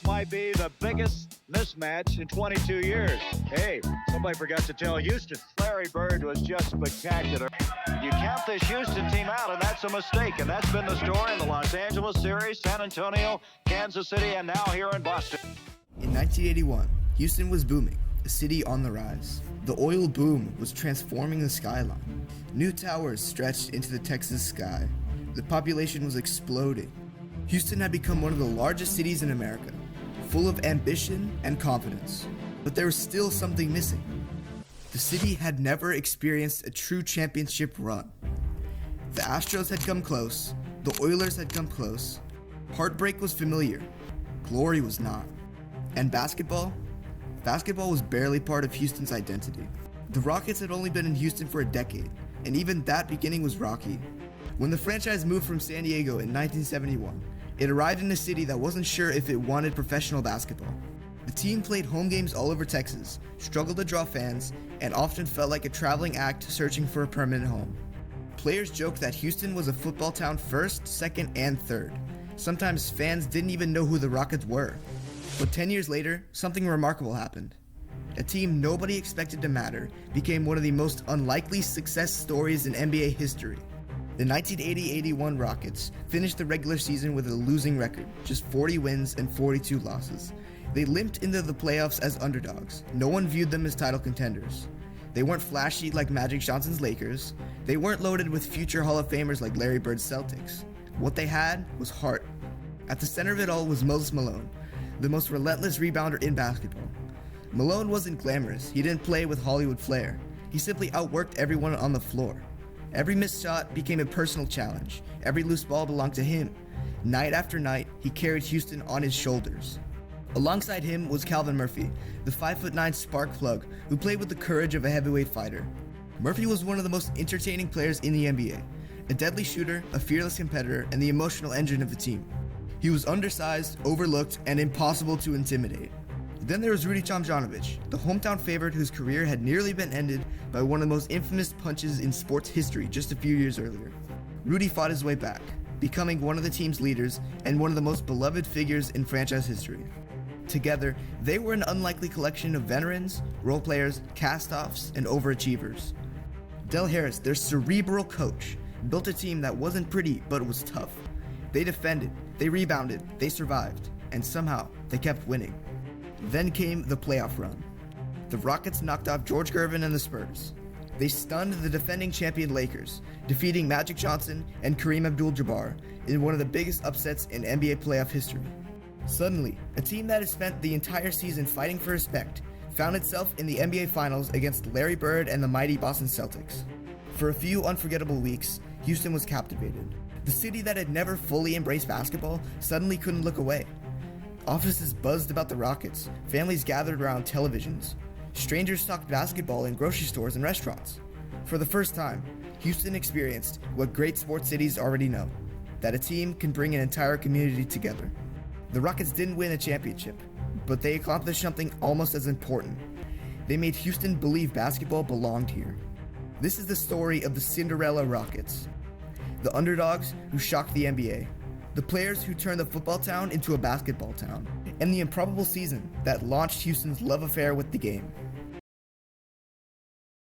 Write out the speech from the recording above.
might be the biggest mismatch in 22 years. Hey, somebody forgot to tell Houston, Larry Bird was just spectacular. You count this Houston team out, and that's a mistake. And that's been the story in the Los Angeles series, San Antonio, Kansas City, and now here in Boston. In 1981, Houston was booming, a city on the rise. The oil boom was transforming the skyline. New towers stretched into the Texas sky. The population was exploding. Houston had become one of the largest cities in America, full of ambition and confidence. But there was still something missing. The city had never experienced a true championship run. The Astros had come close, the Oilers had come close. Heartbreak was familiar, glory was not. And basketball? Basketball was barely part of Houston's identity. The Rockets had only been in Houston for a decade, and even that beginning was rocky. When the franchise moved from San Diego in 1971, it arrived in a city that wasn't sure if it wanted professional basketball. The team played home games all over Texas, struggled to draw fans, and often felt like a traveling act searching for a permanent home. Players joked that Houston was a football town first, second, and third. Sometimes fans didn't even know who the Rockets were. But 10 years later, something remarkable happened. A team nobody expected to matter became one of the most unlikely success stories in NBA history. The 1980-81 Rockets finished the regular season with a losing record, just 40 wins and 42 losses. They limped into the playoffs as underdogs. No one viewed them as title contenders. They weren't flashy like Magic Johnson's Lakers. They weren't loaded with future Hall of Famers like Larry Bird's Celtics. What they had was heart. At the center of it all was Moses Malone, the most relentless rebounder in basketball. Malone wasn't glamorous. He didn't play with Hollywood flair. He simply outworked everyone on the floor. Every missed shot became a personal challenge. Every loose ball belonged to him. Night after night, he carried Houston on his shoulders. Alongside him was Calvin Murphy, the 5'9" spark plug who played with the courage of a heavyweight fighter. Murphy was one of the most entertaining players in the NBA, a deadly shooter, a fearless competitor, and the emotional engine of the team. He was undersized, overlooked, and impossible to intimidate. Then there was Rudy Tomjanovich, the hometown favorite whose career had nearly been ended by one of the most infamous punches in sports history just a few years earlier. Rudy fought his way back, becoming one of the team's leaders and one of the most beloved figures in franchise history. Together, they were an unlikely collection of veterans, role players, cast-offs, and overachievers. Del Harris, their cerebral coach, built a team that wasn't pretty but was tough. They defended, they rebounded, they survived, and somehow they kept winning. Then came the playoff run. The Rockets knocked off George Gervin and the Spurs. They stunned the defending champion Lakers, defeating Magic Johnson and Kareem Abdul-Jabbar in one of the biggest upsets in NBA playoff history. Suddenly, a team that had spent the entire season fighting for respect found itself in the NBA Finals against Larry Bird and the mighty Boston Celtics. For a few unforgettable weeks, Houston was captivated. The city that had never fully embraced basketball suddenly couldn't look away. Offices buzzed about the Rockets, families gathered around televisions. Strangers talked basketball in grocery stores and restaurants. For the first time, Houston experienced what great sports cities already know, that a team can bring an entire community together. The Rockets didn't win a championship, but they accomplished something almost as important. They made Houston believe basketball belonged here. This is the story of the Cinderella Rockets, the underdogs who shocked the NBA, the players who turned the football town into a basketball town, and the improbable season that launched Houston's love affair with the game.